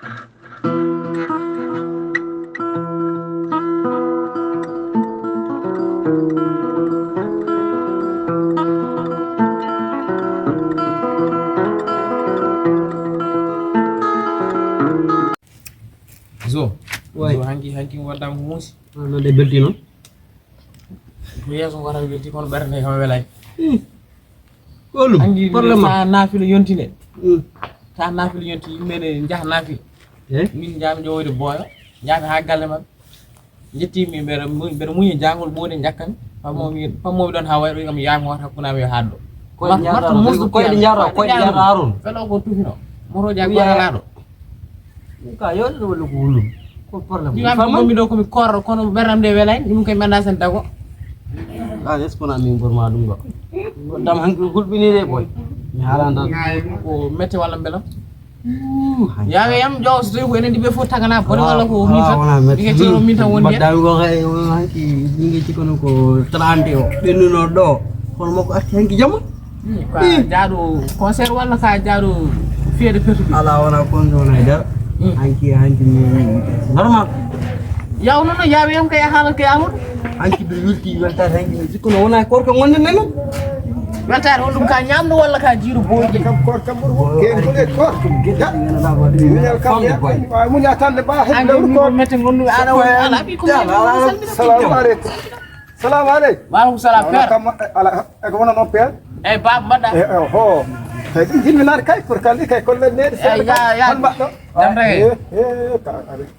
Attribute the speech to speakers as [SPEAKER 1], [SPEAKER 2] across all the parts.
[SPEAKER 1] Zo,
[SPEAKER 2] Wai.
[SPEAKER 1] zo hanki wadam musi.
[SPEAKER 2] No de belti non.
[SPEAKER 1] Yeso wara welti kono berne kam welay.
[SPEAKER 2] Olum.
[SPEAKER 1] Hanki
[SPEAKER 2] Parlement.
[SPEAKER 1] sa nafilo yontine. Ta nafilo yonti mene jah nafi.
[SPEAKER 2] Eh?
[SPEAKER 1] Min jam jowde boyo. Jami ha galle mabbe. Jetti mi bere muñi jangol bode jakkan. Pammo don ha wayro ngam yaami wata hakuna mi haddo.
[SPEAKER 2] Koy di jaro Harun.
[SPEAKER 1] Felo ko tufino. Moro jag wala lado.
[SPEAKER 2] Ka yo do lu ulum. Ko parlement.
[SPEAKER 1] Di am mi do ko mi korro kono beramde welay dum koy manda sen dago.
[SPEAKER 2] Ah, yes kona mi informa dum go. Dam hanki gulbini de boy. Mi halanda
[SPEAKER 1] Ko metti wala belam. Yawe yam jaw so ko enen dibe fo tagana bone wala ko min tan diga ci min tan woni
[SPEAKER 2] badda go kay hanki dingi ci kono ko 30 o bennuno do kono mako arti hanki jama
[SPEAKER 1] ka jaadu concert wala ka jaadu fiede pertu
[SPEAKER 2] ala wana konzo na da hanki mi normal
[SPEAKER 1] yaw nono yawe yam kay haala kay amul
[SPEAKER 2] hanki do yulti welta hanki ci kono wona korko wonde nenu
[SPEAKER 1] welta on dum ka nyamdo wala ka jiru boje
[SPEAKER 3] kam korka bur ken ko korka gida minel kam ya mun ya tan ba he lewru ko
[SPEAKER 1] metti gondu ana wala ala bi ko
[SPEAKER 3] salamu alaykum salamu alaykum
[SPEAKER 1] wa alaykum salam per
[SPEAKER 3] kam ala ko wona no per
[SPEAKER 1] e bab badda
[SPEAKER 3] ho kay jinmi nar kay korka li kay kolle ne
[SPEAKER 1] ya dam re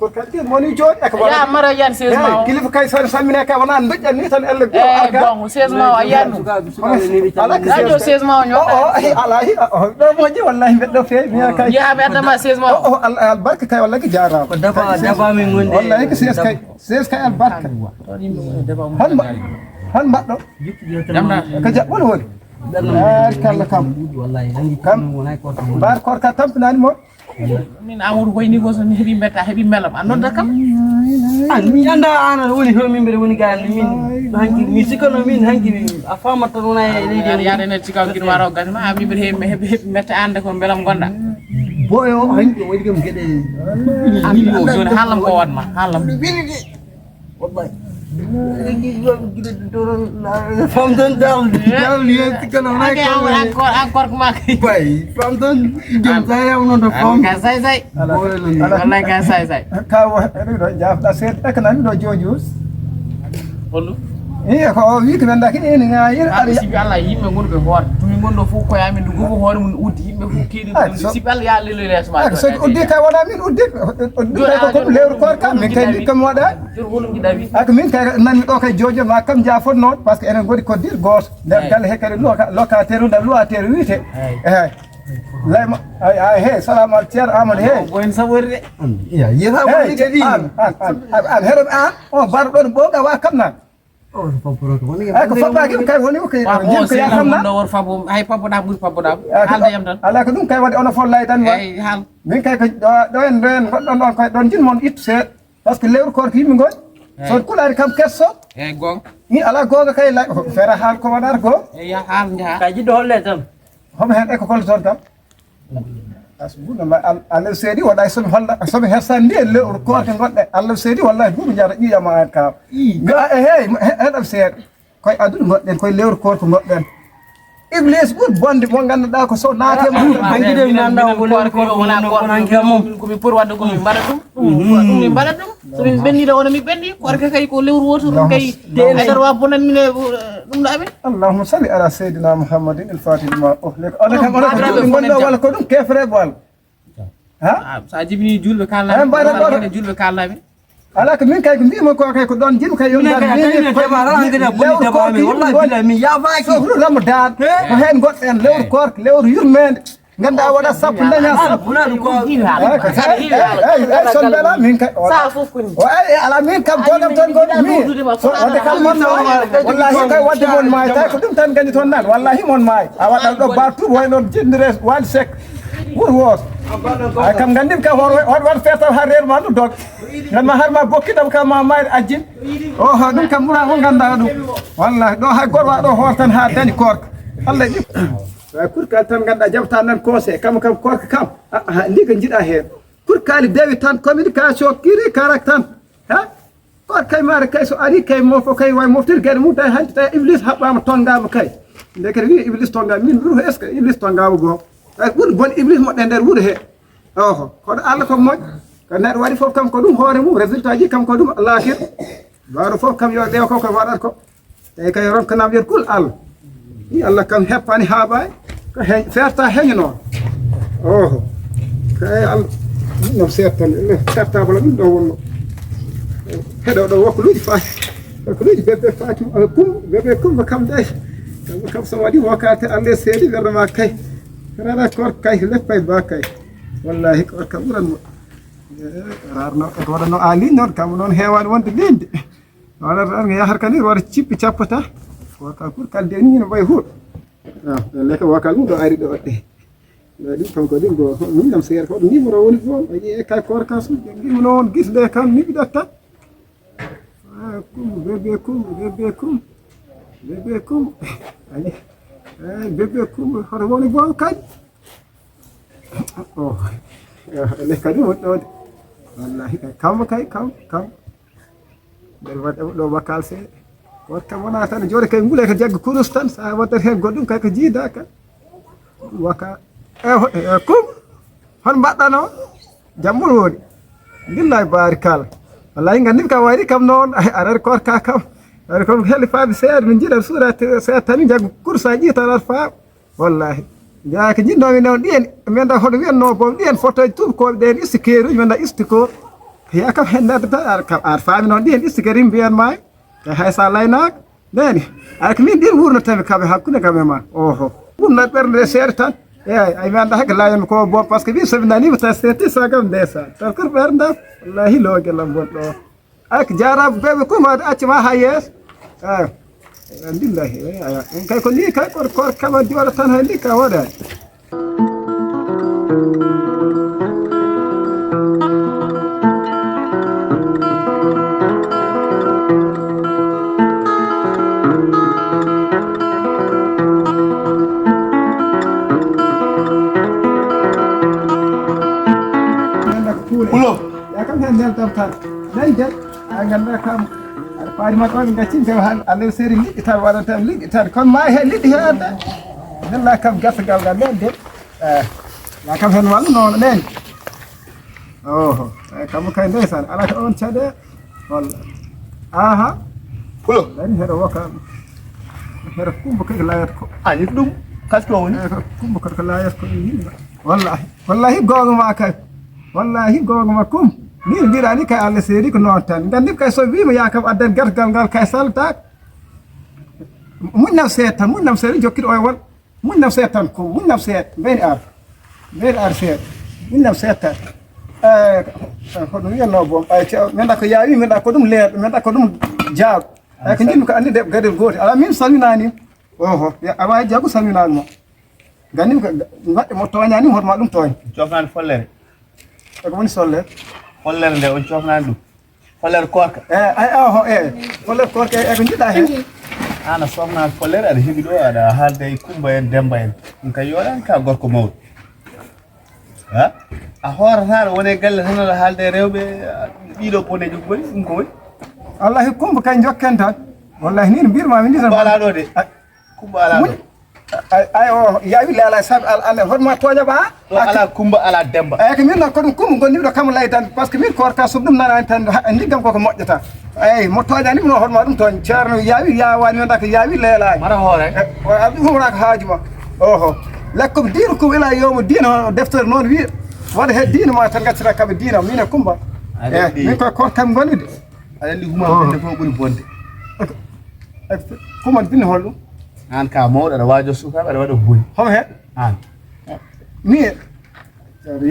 [SPEAKER 3] korka ti moni jod e ko
[SPEAKER 1] ya mara yan 16 ma
[SPEAKER 3] kilif kay sa samine kay wona mbejjan ni tan elle go
[SPEAKER 1] e bon 16 ma ayanu
[SPEAKER 3] ala
[SPEAKER 1] radio 16 ma nyo
[SPEAKER 3] ala do moji wallahi beddo fe mi kay
[SPEAKER 1] ya be adama 16 ma
[SPEAKER 3] al barka kay wallahi jara
[SPEAKER 2] ko dafa min gonde
[SPEAKER 3] wallahi ko ses kay al barka han baddo
[SPEAKER 1] jamna
[SPEAKER 3] ka jabon woni kala kam
[SPEAKER 2] wallahi hangi
[SPEAKER 3] kam
[SPEAKER 2] wona korko
[SPEAKER 3] bar korka tampinani mo
[SPEAKER 1] min amadou koy ni go so hebi metta hebi melam andon da kam
[SPEAKER 2] an mi anda ana woni ho min bere woni gal min hanki mi sikono min hanki a famata wona e leydi
[SPEAKER 1] ya ne cikaw kin waro gasma ami bir hebi metta ande ko belam gonda
[SPEAKER 2] boyo hanki wadi gam gede
[SPEAKER 1] ami mo joni halam ko wadma halam
[SPEAKER 2] wallahi famdan dal lihat kan naik
[SPEAKER 1] angkor kumak
[SPEAKER 2] bay famdan jam saya unon fam
[SPEAKER 1] ka sai wallahi ka sai
[SPEAKER 3] ka wa do jaf da set ek nan do jojus
[SPEAKER 1] hollu
[SPEAKER 3] ko wi ko nanda kin en ngayir
[SPEAKER 1] ari sibi Allah yimbe gonbe hoor tumi gondo fu ko yami ndu gogo hoore mun uddi yimbe fu kedi sibi Allah ya lelo lesma
[SPEAKER 3] so uddi kay wala min uddi ko lewru kor kam min kay kam wada
[SPEAKER 1] jur holum gidabi
[SPEAKER 3] ak min kay nan do kay jojo ma kam jafon non parce que enen godi ko dir gos der gal hekare locataire da locataire wite lay ma ay he salam al tiar amad he
[SPEAKER 1] boen saborde
[SPEAKER 2] ya yera woni kedi
[SPEAKER 3] an heron an o bar don boga wa kam na
[SPEAKER 2] oh paporo ko woni
[SPEAKER 3] ko faba ki kay woni ko jim ko ya xam na
[SPEAKER 1] do war fabo hay papo da bur papo da halda yam tan
[SPEAKER 3] ala ko dum kay wadi ona fo lay tan wa
[SPEAKER 1] ay hal
[SPEAKER 3] min kay ko do en ren godon don koy don jin mon it se parce que lewru kor ki mi ngoy so kulari kam kesso
[SPEAKER 1] ay gong
[SPEAKER 3] ni ala goga kay lay fera hal ko wadar ko
[SPEAKER 1] ay ya hal nja
[SPEAKER 2] kaji do holle tam
[SPEAKER 3] homo hen e ko kol son kam asbuna ma Allah seedi waday son holla so be hersandi le ko to godde Allah seedi wallahi dum jara ƴiya ma an ka ga hey hedam seed koy adun godden koy lewru ko to godden iblis bur bonde mo ganduda ko so naate ma
[SPEAKER 2] bangide mi anda ko lewru ko wona ko nanki mom
[SPEAKER 1] ko mi pour wadde ko mi mbara dum mi mbara dum so mi benni da wona mi benni ko kay ko lewru woto dum kay ay darwa bonan mine dum da abe
[SPEAKER 3] Allahumma salli ala sayyidina Muhammadin al-fatih lima uhlika ona kam ona ko gondo wala ko dum kefre bol ha
[SPEAKER 1] sa jibini julbe kala julbe kala be
[SPEAKER 3] ala ko min kay ko ndimo ko kay ko don jim kay yon dal
[SPEAKER 2] ni ko mara ngada boni tabami wallahi billahi mi ya baki
[SPEAKER 3] so ramadan ko hen godden lewru kork lewru yurmende ganda wada sappo daña sappo
[SPEAKER 2] ko
[SPEAKER 3] son bela min kay
[SPEAKER 1] sa fofuni
[SPEAKER 3] o ay ala min kam godam ton godi mi so wonde kam mon wallahi kay wadde mon may tay ko dum tan gandi ton nan wallahi mon may a wada do bartu way non jindire wal sek wur wos ay kam gandim ka war feta ha reer ma dum dog ngam har ma bokki dam ka ma may ajjin o ha dum kam mura on ganda dum wallahi do hay gor wa do hortan ha dani kork Allah di kur kal tan ganda jabta nan kose kam kork kam ndi ko jida hen كل كالي داوي تان كوميونيكاسيون كيري كاركتان ها كور كاي مار كاي سو اري كاي موفو كاي واي موفتر غير مو تاي هانت تاي ابليس حبام تونغام كاي لكن وي ابليس تونغام من روح اسك ابليس تونغام غو بون بون ابليس مو دندر وود هي اوه كون الله كو موج كان واري فوف كام كو دوم هوري مو ريزلتا جي كام كو دوم الله خير بارو فوف كام يو ديو كو كو وادار كو تاي كاي رون كنام ير كل ال الله كان هباني هاباي فيرتا هينو اوه كاي ال نو سيرتان سيرتا بلا من دو ولو هذا دو وكلودي فاي كلودي بيبي فاتو كوم بيبي كوم كم داي كم سوادي وكات الله سيدي غير ما كاي راه كور كاي لفاي باكاي والله كور كبرن رارنا ودانو علي نون كم نون هيوان وند ليند wala ran ya har kanir war chippi chappata waka kur kal de ni no bay hut le ko wakal mu do ari do de di kam ko dim go min dam ser ko ni mo woni ko ay ka kor ka su ngi non gis de kam ni bidata kum bebe kum ay bebe kum har woni bo kay oh le ka do wallahi kam del wada do bakal se wata wona tan jore kay ngule ka jag kurustan sa wata he goddum kay ka jida ka waka kum hon badda no jambul woni billahi barikal wallahi ngandin ka wari kam non arar kor ka kam ar kom heli fa bi ser min jida surat sa tan jag kursa ji tan fa wallahi ya ka jindo mi non dien men da hodo wen no bom dien foto tur ko den istikeru men da istiko ya kam henda ta ar fa mi non dien istikerim bian mai ka hay sa laynak deni ak min dir wurna tan ka be hakuna ka be ma oho wurna bernde ser tan ay men da hak layen ko bo parce que bi sabindani ta sete sa kam desa takor bernda wallahi lo gelam bon do ak jarab bebe kuma ati ma hayes alhamdulillah en kay ko ni kay kor kama diwala tan handi ka wada Pulo ya kam handel tam nan jat aganda kam pari ma kon ngacin kam alle seri li tar wala tam li tar kon ma he li hada dalla kam gasa gal gal de la kam hen wal non nen oh kam kay ndesan ala ko on chade wal aha pulo dan hero waka hero kumbu kay layat ko ani dum kas ko woni kumbu kay layat ko wallahi gogo ma kay wallahi gogo ma kum ni dirani kay alle seri ko non tan ngandi kay so wi ma yakam addan gargal gal kay salta mun nam seri jokir o wal mun nam setan ko mun nam set ben ar set mun nam setan ko dum yelno bom ay ci men da ko yawi men da ko dum leer men da ko dum jaab ay ko ndim ko andi de gadel goti ala min salminani oho ya aba jabu salminani mo ganim ko wadde mo toñani mo ma dum toñ jofnan follere ko woni solle follere nde on cofnan dum follere korka ay follere korka e ko jida hen ana somna follere ada hebi do ada halde kumba en demba en ka yoran ka gorko mawdo ha a hora tan woni galle tan halde rewbe bido bone jogori dum ko woni wallahi kumba kay jokken tan wallahi ni birma min tan bala do de kumba ala do ay o yawi la sab al horma toja ba to ala kumba ala demba ay ko min ko kumba gonni do kam lay tan parce que min korka subdum nana tan ndigam ko mojjata ay mo toja ni no horma dum ton charno yawi ya wani ndak yawi lela mara hore abdu hora ka hajuma oho lakum dinukum ila yawm din defter non wi wada he dinu ma tan gatsira kam dina min kumba min ko kam gonni de andi huma de fo buri bonde kuma bin hollo an ka mawɗo aɗa waajo sukaaɓe aɗa waɗa boyi homo he an ni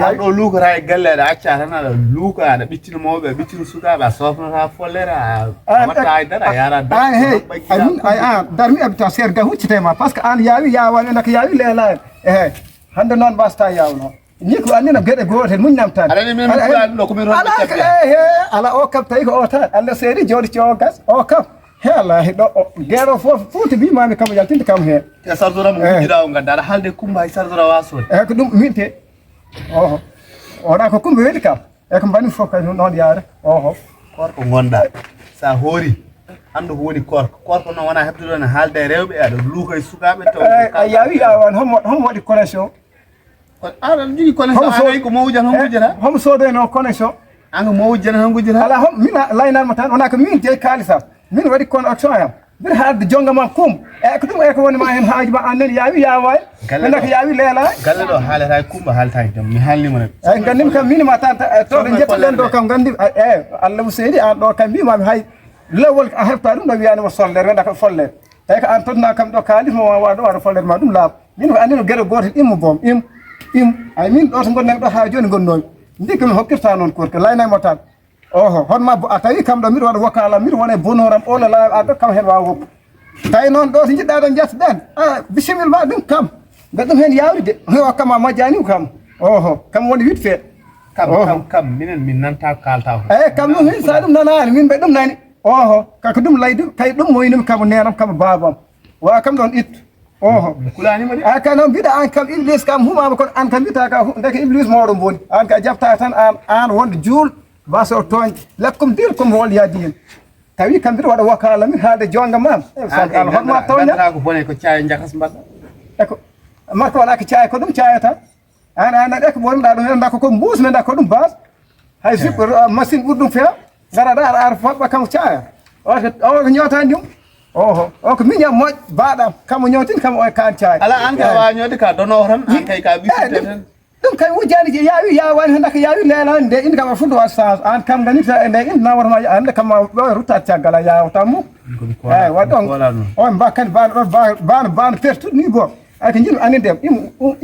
[SPEAKER 3] yawi ɗo luukata e galle aɗa acca tan aɗa luuka aɗa ɓittina mawɓe a ɓittina sukaaɓe a sofnata follere a watta haydara a yara an hey darmi habita serga huccitema par ce que an yawi yawani naka yawi leela en hande noon mbasta yawno ni ko annina gueɗe gotel muñnam tan aɗani min ɗum ɗo komin ala o kam tawi ko o tan allah seeri jooɗi coogas o kam hela do gero fofuti bi mami kam jaltinde kam he ya sardura mo jida o ganda halde kumba sardura waso ko dum minte wona ko kumbe wedi kam e ko bani fof kay non yaare oho
[SPEAKER 4] korko gonda sa hoori andu ko woni korko non wona hebtude ne haalde rewbe ado luuko e sukabe to
[SPEAKER 3] yawi yawan homo wadi connexion
[SPEAKER 4] ala jigi connexion ay ko mawjan hon gujana
[SPEAKER 3] homo sode no connexion
[SPEAKER 4] anga mawjan hon gujana
[SPEAKER 3] ala hom mina laynan ma tan wona ko min je kalisa min wadi connexion am bir haade jonga ma kum e ko dum e ko woni ma hen haaji ma annen yawi yaway nak yawi lela
[SPEAKER 4] galle do haalata kumba haalta dum mi halni mo nak
[SPEAKER 3] ay gandim kam min ma tan to de jetto do kam gandi Allah musedi an do kam mi ma hay lewol a hefta dum no wi'ani mo solle renda ko folle tay ko an todna kam do kalif mo wado wado folle ma dum laab min ko andino gere goto immo bom im ay min do to gonnen do ha joni gonnoy ndikam hokkirta non ko laynay mo tan oho hon ma a tawi kam do mi wada wakala mi wona bonoram o la ado kam hen wawo tay non do to jidda do jetdan bisimil ma dum kam gadum hen yawride o kam ma jani kam oho kam woni wit fe
[SPEAKER 4] kam minen min nanta kalta
[SPEAKER 3] kam dum hen sa dum nanani min be dum nani oho kako dum laydu kay dum moynum kam nenam kam babam wa kam don it oho
[SPEAKER 4] kulani mari
[SPEAKER 3] kana bida an kam iblis kam huma ko an kam bita ka ndeke iblis mawdo boni an ka jafta tan an wonde jul baso toñ lakum dilkum wal yadin tawi kam bir wada wakala min haalde jonga mam al hotma toña
[SPEAKER 4] ko bone ko caay njaxas mbad
[SPEAKER 3] eko marko wala ko caay ko dum caayata ana de ko bon da do hen da ko mbuus men da ko dum bas hay zip machine burdum fe gara da ar fabba kam caaya o ko nyota ndum oho o ko minya moj baadam kam nyotin kam o kan caay
[SPEAKER 4] ala an ka wa nyoti ka dono tan an kay ka bisite tan
[SPEAKER 3] dum kay wujani je yawi yawani handa ko yawi lelan de in kam fundo wasans an kam ganita de in nawar ma ande kam ruta tiagala yawta mu wadon on bakkan ban pertu ni go ay ko jim aninde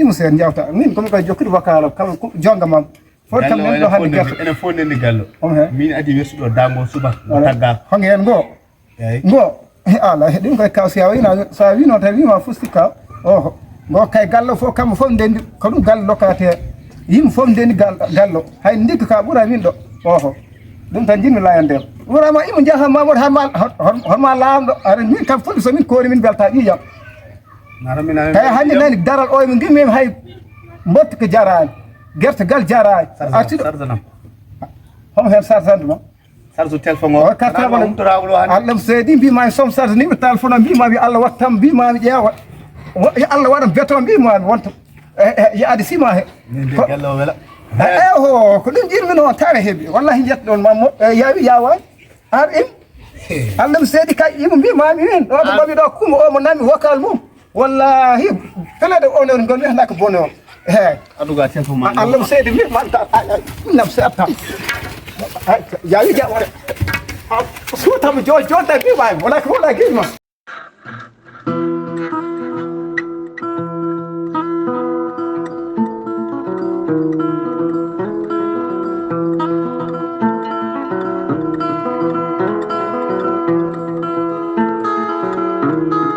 [SPEAKER 3] im sen jawta min ko ko jokkude wakala kam jonga mam for kam men do hande gerto
[SPEAKER 4] ene fonde ni gallo min adi wersudo dango suba tagga
[SPEAKER 3] hongen go ala hedim ko kawsi yawina sa wino tawi ma fustika oho go kay gallo fo kam fo ndendi ko dum gallo lokate yim fo ndendi gallo hay ndik ka bura min do oho dum tan jinmi layande bura ma imu jaha ma wor ma laamdo ara min kam fu so min koori min belta yi yam
[SPEAKER 4] nara min
[SPEAKER 3] kay hande nani daral o min gimi hay mbot ko jarani gerte gal jarani
[SPEAKER 4] sardanam
[SPEAKER 3] hom hen sarsanduma
[SPEAKER 4] sarso telephone o
[SPEAKER 3] karta wala Allah seedi bi ma som sarni bi telephone bi ma bi Allah wattam bi ma bi jeewa ya Allah waɗa beton mbima wonto yaade sima he
[SPEAKER 4] gallo wela
[SPEAKER 3] ho ko ɗum jirmi noon tare heeɓi wallahi jetɗon mammo yawi yawani ar im Allah mi seeɗi kay imo mbimami min ɗo ɗo mbaɗi ɗo kuma o mo nami vocal mum wallahi pelede onon gon wiyata ko bone o
[SPEAKER 4] aduga telephone ma
[SPEAKER 3] Allah mi seeɗi min nam seɓta yawi jaɓore suutamo jodda mbimami wona ko woɗa guilma